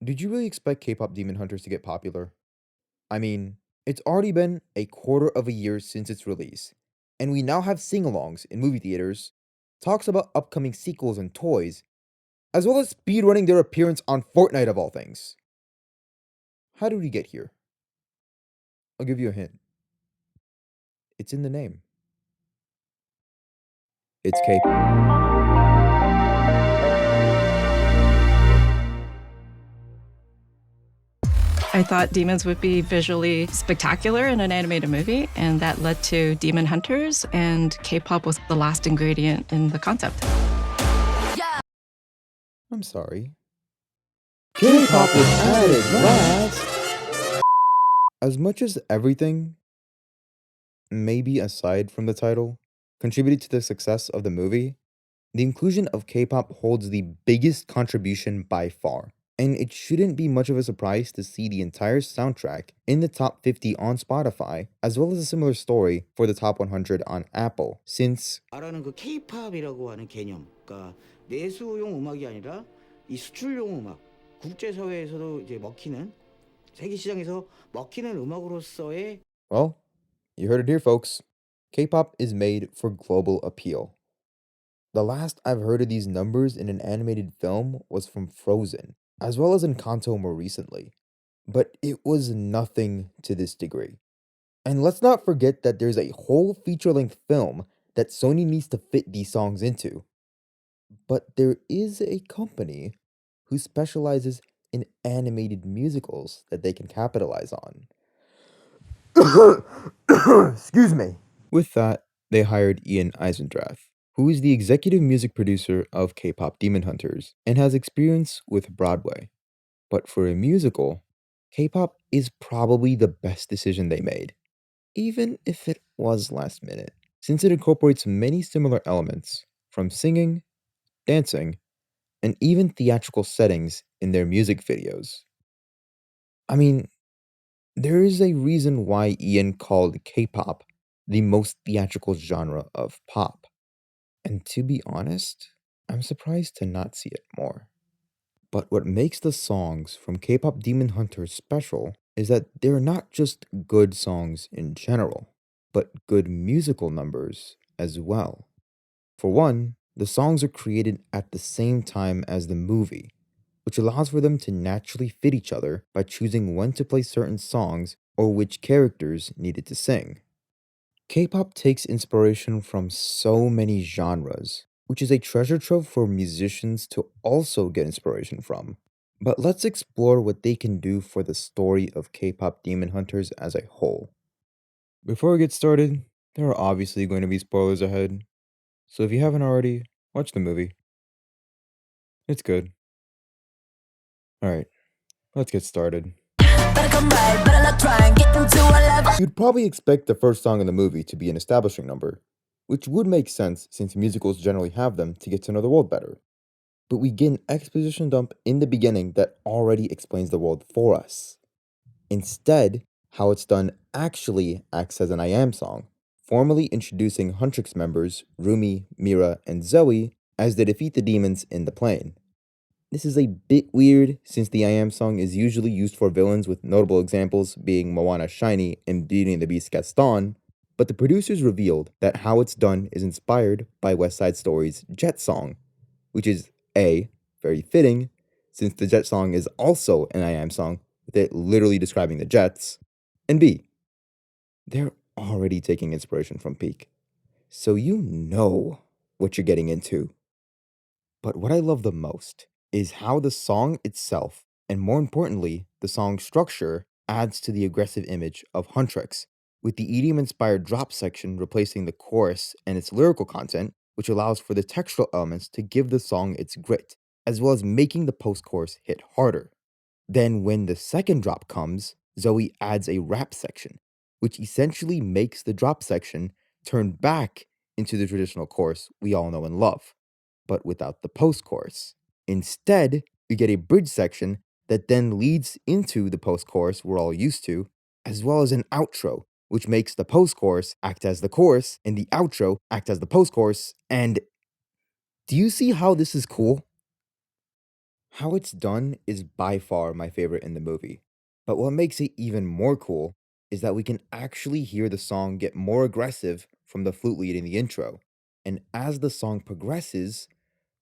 Did you really expect K-pop Demon Hunters to get popular? I mean, it's already been a quarter of a year since its release, and we now have sing-alongs in movie theaters, talks about upcoming sequels and toys, as well as speedrunning their appearance on Fortnite of all things. How did we get here? I'll give you a hint. It's in the name. It's K-pop. I thought demons would be visually spectacular in an animated movie, and that led to Demon Hunters, and K-pop was the last ingredient in the concept. I'm sorry. K-pop was added last! As much as everything, maybe aside from the title, contributed to the success of the movie, the inclusion of K-pop holds the biggest contribution by far, and it shouldn't be much of a surprise to see the entire soundtrack in the top 50 on Spotify, as well as a similar story for the top 100 on Apple, since 말하는 그 K-팝이라고 하는 개념, 그러니까 내수용 음악이 아니라 이 수출용 음악, 국제 사회에서도 이제 먹히는 세계 시장에서 먹히는 음악으로서의 well, you heard it here, folks. K-pop is made for global appeal. The last I've heard of these numbers in an animated film was from Frozen, as well as in Kanto more recently, but it was nothing to this degree. And let's not forget that there's a whole feature-length film that Sony needs to fit these songs into. But there is a company who specializes in animated musicals that they can capitalize on. Excuse me. With that, they hired Ian Eisendrath, who is the executive music producer of Kpop Demon Hunters and has experience with Broadway. But for a musical, K-pop is probably the best decision they made, even if it was last minute, since it incorporates many similar elements, from singing, dancing, and even theatrical settings in their music videos. I mean, there is a reason why Ian called K-pop the most theatrical genre of pop. And to be honest, I'm surprised to not see it more. But what makes the songs from Kpop Demon Hunters special is that they're not just good songs in general, but good musical numbers as well. For one, the songs are created at the same time as the movie, which allows for them to naturally fit each other by choosing when to play certain songs or which characters needed to sing. K-pop takes inspiration from so many genres, which is a treasure trove for musicians to also get inspiration from. But let's explore what they can do for the story of K-pop Demon Hunters as a whole. Before we get started, there are obviously going to be spoilers ahead, so if you haven't already, watch the movie. It's good. Alright, let's get started. You'd probably expect the first song in the movie to be an establishing number, which would make sense since musicals generally have them to get to know the world better. But we get an exposition dump in the beginning that already explains the world for us. Instead, How It's Done actually acts as an I Am song, formally introducing Huntrix members Rumi, Mira, and Zoe as they defeat the demons in the plane. This is a bit weird since the I Am song is usually used for villains, with notable examples being Moana Shiny and Beauty and the Beast Gaston, but the producers revealed that How It's Done is inspired by West Side Story's Jet Song, which is A, very fitting, since the Jet Song is also an I Am song, with it literally describing the Jets, and B, they're already taking inspiration from Peak, so you know what you're getting into. But what I love the most is how the song itself, and more importantly, the song structure, adds to the aggressive image of Huntrix, with the EDM-inspired drop section replacing the chorus and its lyrical content, which allows for the textural elements to give the song its grit, as well as making the post-chorus hit harder. Then when the second drop comes, Zoe adds a rap section, which essentially makes the drop section turn back into the traditional chorus we all know and love, but without the post-chorus. Instead, we get a bridge section that then leads into the post-chorus we're all used to, as well as an outro, which makes the post-chorus act as the chorus and the outro act as the post-chorus. And do you see how this is cool? How it's done is by far my favorite in the movie. But what makes it even more cool is that we can actually hear the song get more aggressive from the flute lead in the intro. And as the song progresses,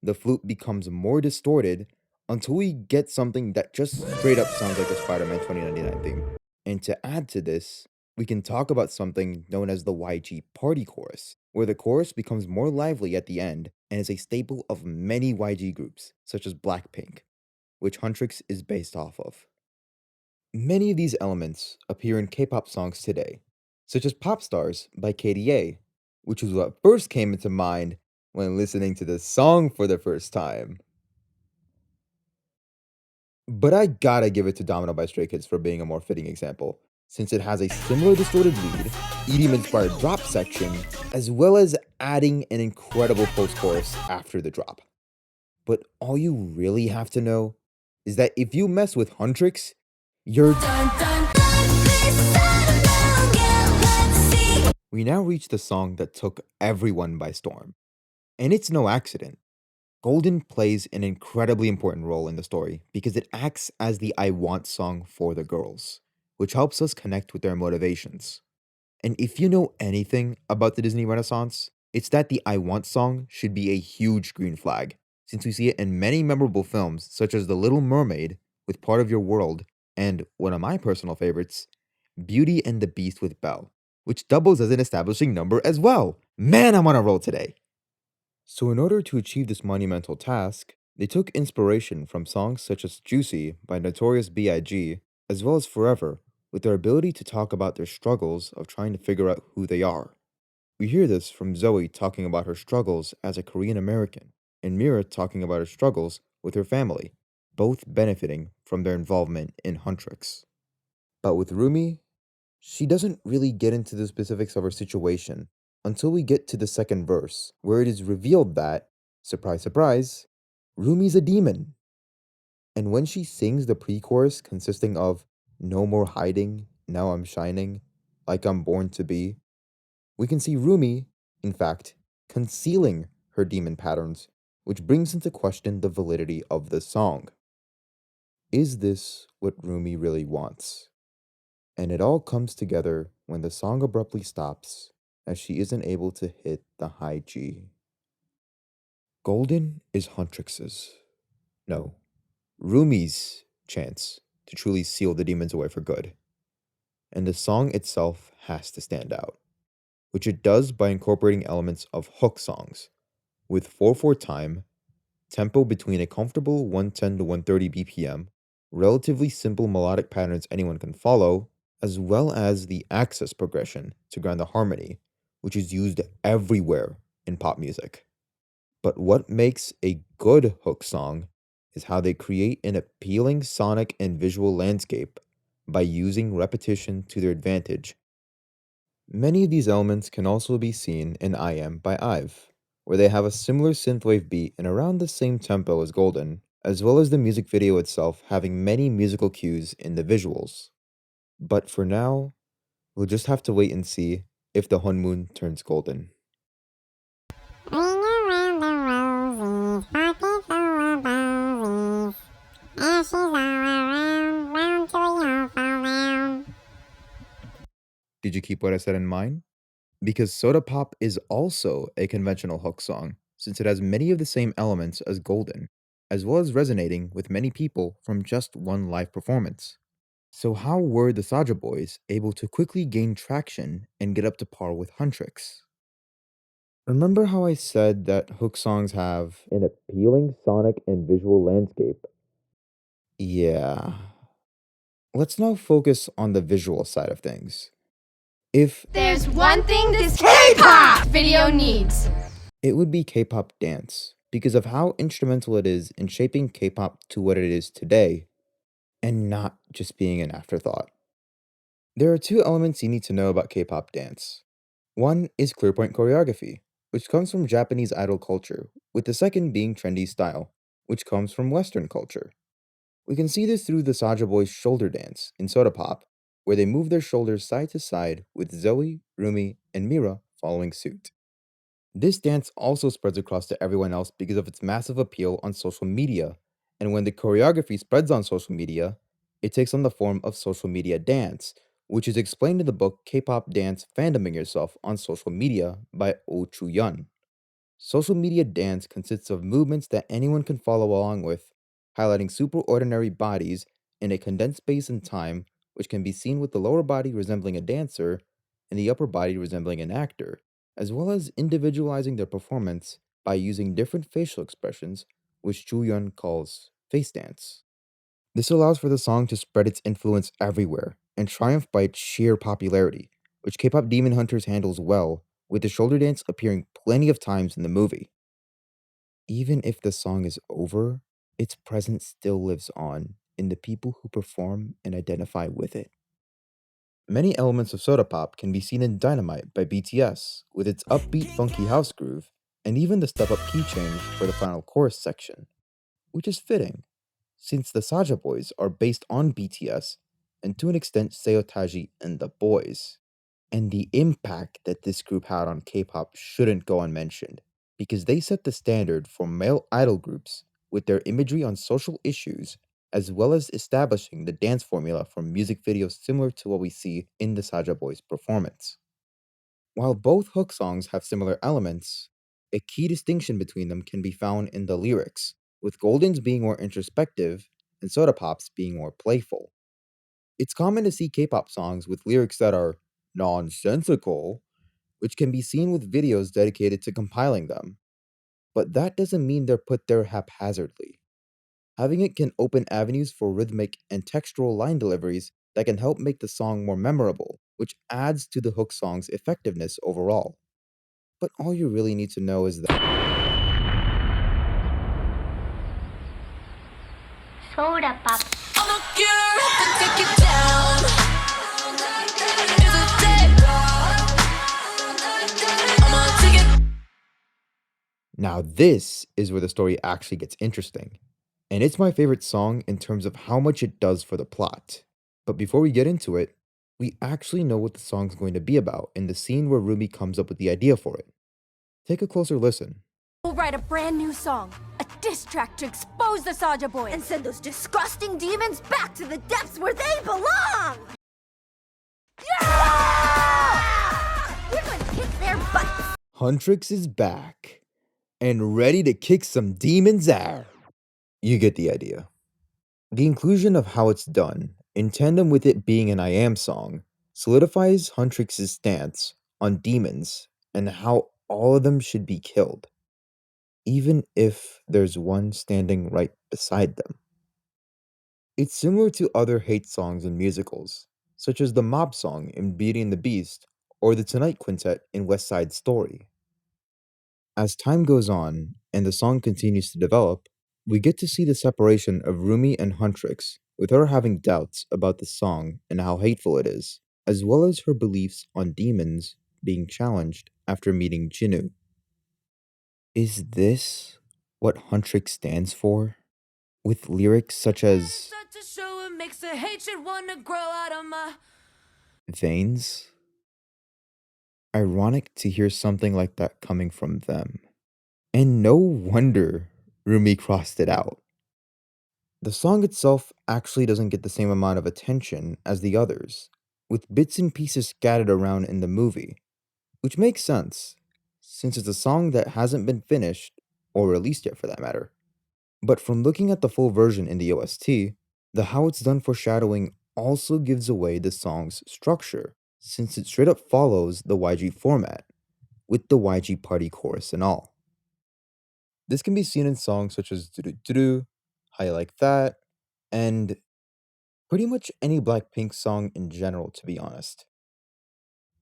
the flute becomes more distorted until we get something that just straight up sounds like the Spider Man 2099 theme. And to add to this, we can talk about something known as the YG Party Chorus, where the chorus becomes more lively at the end and is a staple of many YG groups, such as Blackpink, which Huntrix is based off of. Many of these elements appear in K pop songs today, such as Pop Stars by KDA, which was what first came into mind when listening to the song for the first time. But I gotta give it to Domino by Stray Kids for being a more fitting example, since it has a similar distorted lead, EDM inspired drop section, as well as adding an incredible post chorus after the drop. But all you really have to know is that if you mess with Huntrix, you're. We now reach the song that took everyone by storm. And it's no accident. Golden plays an incredibly important role in the story because it acts as the I Want song for the girls, which helps us connect with their motivations. And if you know anything about the Disney Renaissance, it's that the I Want song should be a huge green flag, since we see it in many memorable films such as The Little Mermaid with Part of Your World, and one of my personal favorites, Beauty and the Beast with Belle, which doubles as an establishing number as well. Man, I'm on a roll today! So, in order to achieve this monumental task, they took inspiration from songs such as Juicy by Notorious B.I.G., as well as Forever, with their ability to talk about their struggles of trying to figure out who they are. We hear this from Zoe talking about her struggles as a Korean American, and Mira talking about her struggles with her family, both benefiting from their involvement in Huntrix. But with Rumi, she doesn't really get into the specifics of her situation until we get to the second verse, where it is revealed that, surprise, surprise, Rumi's a demon. And when she sings the pre chorus consisting of no more hiding, now I'm shining, like I'm born to be, we can see Rumi, in fact, concealing her demon patterns, which brings into question the validity of the song. Is this what Rumi really wants? And it all comes together when the song abruptly stops as she isn't able to hit the high G. Golden is Huntrix's, no, Rumi's chance to truly seal the demons away for good. And the song itself has to stand out, which it does by incorporating elements of hook songs, with 4/4 time, tempo between a comfortable 110 to 130 BPM, relatively simple melodic patterns anyone can follow, as well as the access progression to ground the harmony, which is used everywhere in pop music. But what makes a good hook song is how they create an appealing sonic and visual landscape by using repetition to their advantage. Many of these elements can also be seen in I Am by IVE, where they have a similar synthwave beat and around the same tempo as Golden, as well as the music video itself having many musical cues in the visuals. But for now, we'll just have to wait and see if the Hunmoon turns golden. Ring around the roses, pockets full of posies. Ashes all around, round till we all fall down. Did you keep what I said in mind? Because Soda Pop is also a conventional hook song, since it has many of the same elements as Golden, as well as resonating with many people from just one live performance. So, how were the Saja Boys able to quickly gain traction and get up to par with Huntrix? Remember how I said that hook songs have an appealing sonic and visual landscape? Yeah. Let's now focus on the visual side of things. If There's one thing this K-pop video needs. it would be K-pop dance, because of how instrumental it is in shaping K-pop to what it is today, and not just being an afterthought. There are two elements you need to know about K-pop dance. One is clearpoint choreography, which comes from Japanese idol culture, with the second being trendy style, which comes from Western culture. We can see this through the Saja Boys' shoulder dance in Soda Pop, where they move their shoulders side to side with Zoe, Rumi, and Mira following suit. This dance also spreads across to everyone else because of its massive appeal on social media, And when the choreography spreads on social media, it takes on the form of social media dance, which is explained in the book K-pop Dance Fandoming Yourself on Social Media by Oh Chu-yun. Social media dance consists of movements that anyone can follow along with, highlighting superordinary bodies in a condensed space and time, which can be seen with the lower body resembling a dancer and the upper body resembling an actor, as well as individualizing their performance by using different facial expressions, which Chu-yun calls face dance. This allows for the song to spread its influence everywhere and triumph by its sheer popularity, which K-pop Demon Hunters handles well, with the shoulder dance appearing plenty of times in the movie. Even if the song is over, its presence still lives on in the people who perform and identify with it. Many elements of Soda Pop can be seen in Dynamite by BTS, with its upbeat funky house groove, and even the step-up key change for the final chorus section, which is fitting, since the Saja Boys are based on BTS and to an extent Seotaji and the Boys. And the impact that this group had on K-pop shouldn't go unmentioned, because they set the standard for male idol groups with their imagery on social issues, as well as establishing the dance formula for music videos similar to what we see in the Saja Boys' performance. While both hook songs have similar elements, a key distinction between them can be found in the lyrics, with Golden's being more introspective and Soda Pop's being more playful. It's common to see K-pop songs with lyrics that are nonsensical, which can be seen with videos dedicated to compiling them. But that doesn't mean they're put there haphazardly. Having it can open avenues for rhythmic and textural line deliveries that can help make the song more memorable, which adds to the hook song's effectiveness overall. But all you really need to know is that Soda pop. I'm a cure, I can take it down. It's a day. I'ma take it. now this is where the story actually gets interesting. And it's my favorite song in terms of how much it does for the plot. But before we get into it, we actually know what the song's going to be about in the scene where Rumi comes up with the idea for it. Take a closer listen. We'll write a brand new song, a diss track to expose the Saja Boys, and send those disgusting demons back to the depths where they belong! Yeah! We're gonna kick their butts! Huntrix is back and ready to kick some demons' ass. You get the idea. The inclusion of how it's done, in tandem with it being an I Am song, solidifies Huntrix's stance on demons and how all of them should be killed, even if there's one standing right beside them. It's similar to other hate songs in musicals, such as the mob song in Beauty and the Beast or the Tonight Quintet in West Side Story. As time goes on and the song continues to develop, we get to see the separation of Rumi and Huntrix, with her having doubts about the song and how hateful it is, as well as her beliefs on demons being challenged after meeting Jinnu. Is this what Huntrix stands for? With lyrics such as Start to show it makes the hatred wanna grow out of my. veins? Ironic to hear something like that coming from them. And no wonder Rumi crossed it out. The song itself actually doesn't get the same amount of attention as the others, with bits and pieces scattered around in the movie, which makes sense, since it's a song that hasn't been finished, or released yet for that matter. But from looking at the full version in the OST, the how it's done foreshadowing also gives away the song's structure, since it straight up follows the YG format, with the YG party chorus and all. This can be seen in songs such as Doo Doo Doo, How You Like That, and pretty much any Blackpink song in general, to be honest.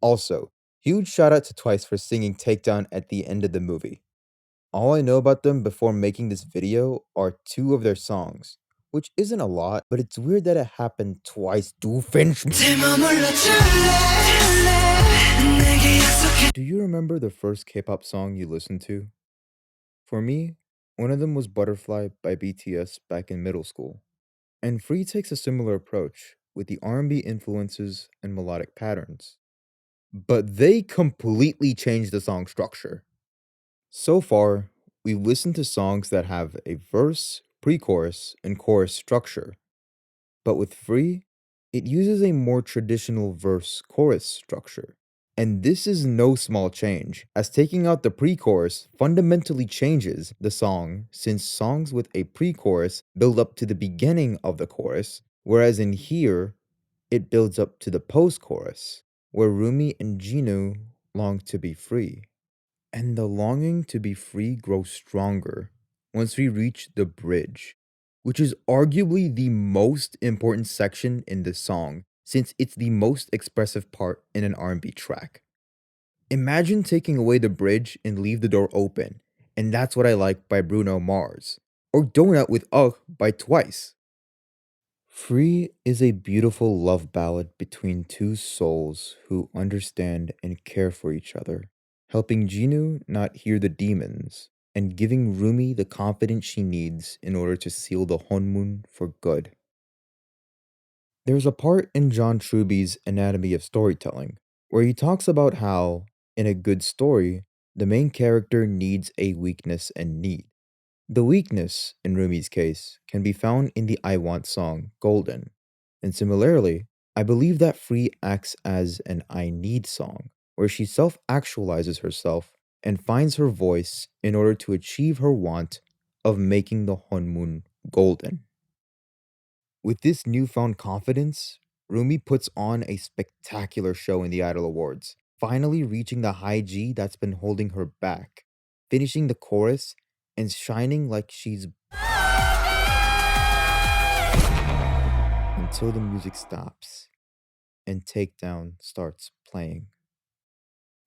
Also, huge shout out to Twice for singing Takedown at the end of the movie. All I know about them before making this video are two of their songs, which isn't a lot, but it's weird that it happened twice. Do you remember the first K-pop song you listened to? For me, one of them was Butterfly by BTS back in middle school. And Free takes a similar approach with the R&B influences and melodic patterns. But they completely changed the song structure. So far, we've listened to songs that have a verse, pre-chorus and chorus structure. But with Free, it uses a more traditional verse-chorus structure. And this is no small change, as taking out the pre-chorus fundamentally changes the song, since songs with a pre-chorus build up to the beginning of the chorus, whereas in here, it builds up to the post-chorus, where Rumi and Jinu long to be free. And the longing to be free grows stronger once we reach the bridge, which is arguably the most important section in the song, since it's the most expressive part in an R&B track. Imagine taking away the bridge and leave the door open, and That's What I Like by Bruno Mars, or Donut with Ugh by Twice. Free is a beautiful love ballad between two souls who understand and care for each other, helping Jinu not hear the demons, and giving Rumi the confidence she needs in order to seal the Hunmoon for good. There's a part in John Truby's Anatomy of Storytelling where he talks about how, in a good story, the main character needs a weakness and need. The weakness, in Rumi's case, can be found in the I Want song, Golden. And similarly, I believe that Free acts as an I Need song, where she self actualizes herself and finds her voice in order to achieve her want of making the Hunmoon golden. With this newfound confidence, Rumi puts on a spectacular show in the Idol Awards, finally reaching the high G that's been holding her back, finishing the chorus and shining like she's until the music stops and Takedown starts playing.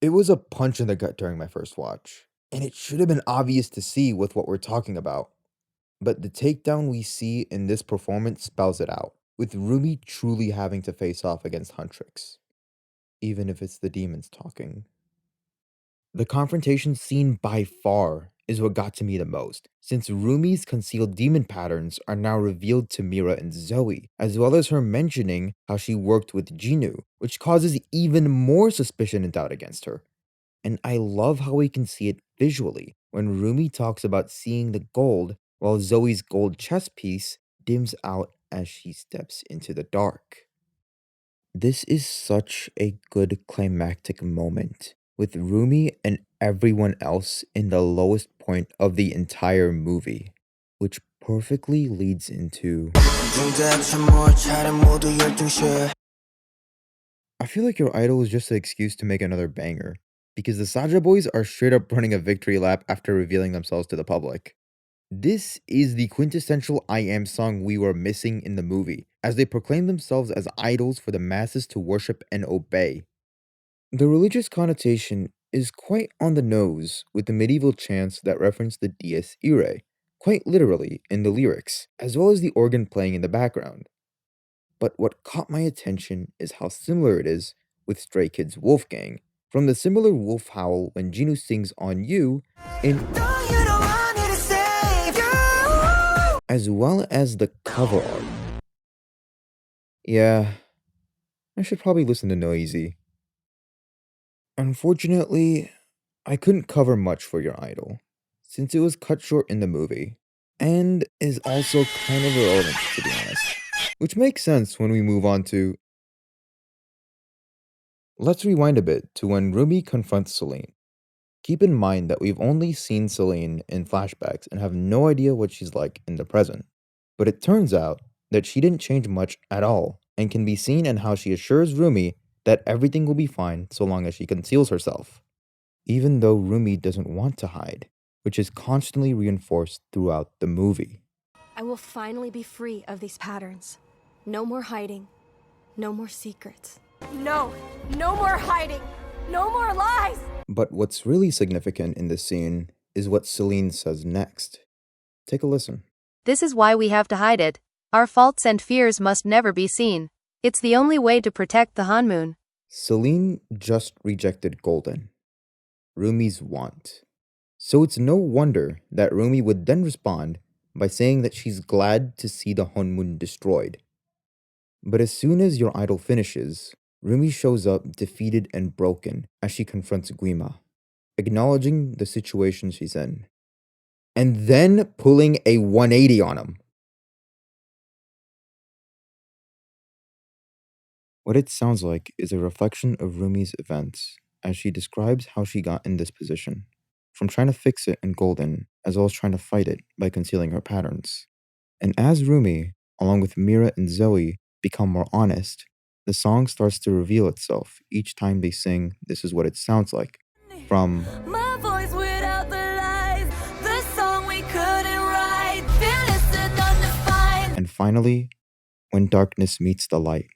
It was a punch in the gut during my first watch, and it should have been obvious to see with what we're talking about. But the takedown we see in this performance spells it out, with Rumi truly having to face off against Huntrix, even if it's the demons talking. The confrontation scene by far is what got to me the most, since Rumi's concealed demon patterns are now revealed to Mira and Zoe, as well as her mentioning how she worked with Jinu, which causes even more suspicion and doubt against her. And I love how we can see it visually when Rumi talks about seeing the gold while Zoe's gold chess piece dims out as she steps into the dark. This is such a good climactic moment, with Rumi and everyone else in the lowest point of the entire movie, which perfectly leads into I feel like your idol is just an excuse to make another banger, because the Saja boys are straight up running a victory lap after revealing themselves to the public. This is the quintessential I Am song we were missing in the movie, as they proclaim themselves as idols for the masses to worship and obey. The religious connotation is quite on the nose with the medieval chants that reference the Dies Irae, quite literally in the lyrics, as well as the organ playing in the background. But what caught my attention is how similar it is with Stray Kids' Wolfgang, from the similar wolf howl when Jinu sings On You in as well as the cover art. Yeah, I should probably listen to Noisy. Unfortunately, I couldn't cover much for your idol, since it was cut short in the movie, and is also kind of irrelevant to be honest. Which makes sense when we move on to. Let's rewind a bit to when Rumi confronts Celine. Keep in mind that we've only seen Celine in flashbacks and have no idea what she's like in the present. But it turns out that she didn't change much at all, and can be seen in how she assures Rumi that everything will be fine so long as she conceals herself. Even though Rumi doesn't want to hide, which is constantly reinforced throughout the movie. I will finally be free of these patterns. No more hiding. No more secrets. No! No more hiding! No more lies! But what's really significant in this scene is what Celine says next. Take a listen. This is why we have to hide it. Our faults and fears must never be seen. It's the only way to protect the Hunmoon. Celine just rejected Golden, Rumi's want. So it's no wonder that Rumi would then respond by saying that she's glad to see the Hunmoon destroyed. But as soon as your idol finishes, Rumi shows up defeated and broken as she confronts Guima, acknowledging the situation she's in. and then pulling a 180 on him. What it sounds like is a reflection of Rumi's events as she describes how she got in this position, from trying to fix it in Golden as well as trying to fight it by concealing her patterns. And as Rumi, along with Mira and Zoe, become more honest, the song starts to reveal itself each time they sing This Is What It Sounds Like. From My voice without the lies, the song we couldn't write, fearless and undefined. and finally, When Darkness Meets the Light.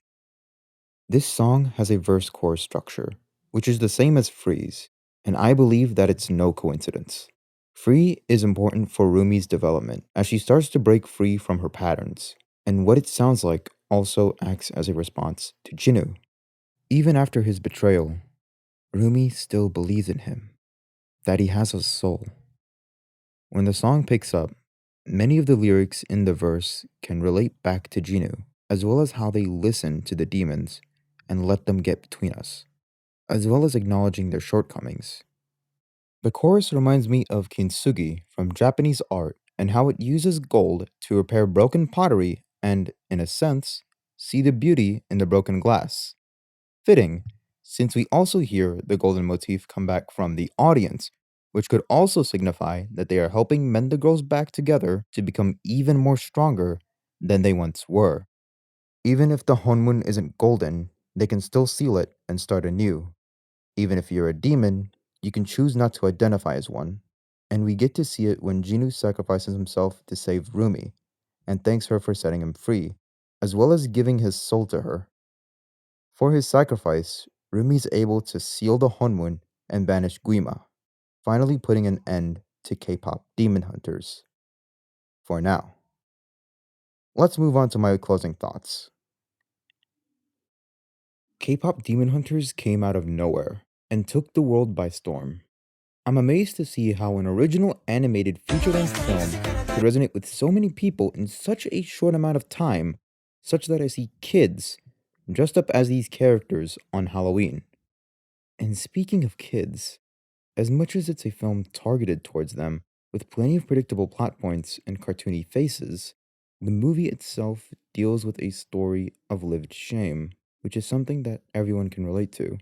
This song has a verse chorus structure, which is the same as Freeze, and I believe that it's no coincidence. Free is important for Rumi's development as she starts to break free from her patterns, and what it sounds like also acts as a response to Jinnu. Even after his betrayal, Rumi still believes in him, that he has a soul. When the song picks up, many of the lyrics in the verse can relate back to Jinnu, as well as how they listen to the demons and let them get between us, as well as acknowledging their shortcomings. The chorus reminds me of kintsugi from Japanese art and how it uses gold to repair broken pottery and, in a sense, see the beauty in the broken glass. Fitting, since we also hear the golden motif come back from the audience, which could also signify that they are helping mend the girls back together to become even more stronger than they once were. Even if the Hunmoon isn't golden, they can still seal it and start anew. Even if you're a demon, you can choose not to identify as one. And we get to see it when Jinnu sacrifices himself to save Rumi and thanks her for setting him free, as well as giving his soul to her. For his sacrifice, Rumi's able to seal the Hunmoon and banish Guima, finally putting an end to K-pop Demon Hunters. For now. Let's move on to my closing thoughts. K-pop Demon Hunters came out of nowhere and took the world by storm. I'm amazed to see how an original animated feature-length film could resonate with so many people in such a short amount of time, such that I see kids dressed up as these characters on Halloween. And speaking of kids, as much as it's a film targeted towards them, with plenty of predictable plot points and cartoony faces, the movie itself deals with a story of lived shame, which is something that everyone can relate to.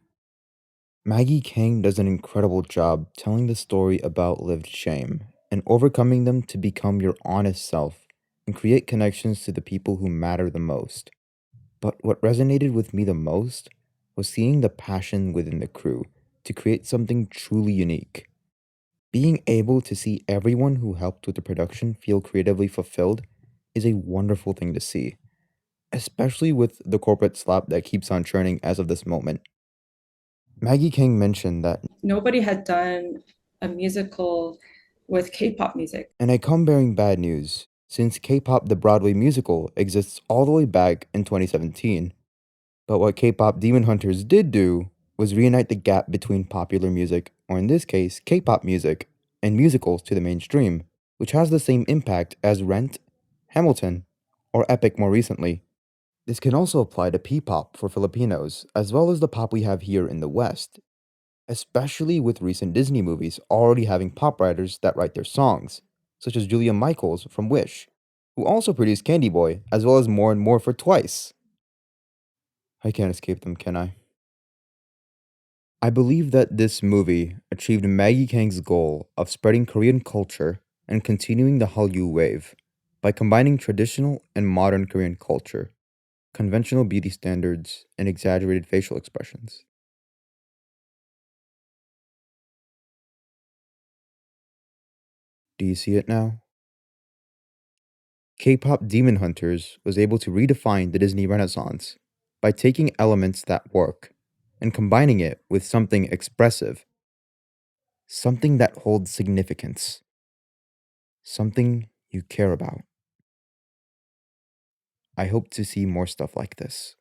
Maggie Kang does an incredible job telling the story about lived shame and overcoming them to become your honest self and create connections to the people who matter the most. But what resonated with me the most was seeing the passion within the crew to create something truly unique. Being able to see everyone who helped with the production feel creatively fulfilled is a wonderful thing to see, especially with the corporate slap that keeps on churning as of this moment. Maggie King mentioned that Nobody had done a musical with K-pop music. and I come bearing bad news, since K-pop the Broadway musical exists all the way back in 2017. But what K-pop Demon Hunters did do was reunite the gap between popular music, or in this case, K-pop music, and musicals to the mainstream, which has the same impact as Rent, Hamilton, or Epic more recently. This can also apply to P-pop for Filipinos, as well as the pop we have here in the West, especially with recent Disney movies already having pop writers that write their songs, such as Julia Michaels from Wish, who also produced Candy Boy, as well as More and More for Twice. I can't escape them, can I? I believe that this movie achieved Maggie Kang's goal of spreading Korean culture and continuing the Hallyu wave by combining traditional and modern Korean culture, conventional beauty standards, and exaggerated facial expressions. Do you see it now? K-pop Demon Hunters was able to redefine the Disney Renaissance by taking elements that work and combining it with something expressive, something that holds significance, something you care about. I hope to see more stuff like this.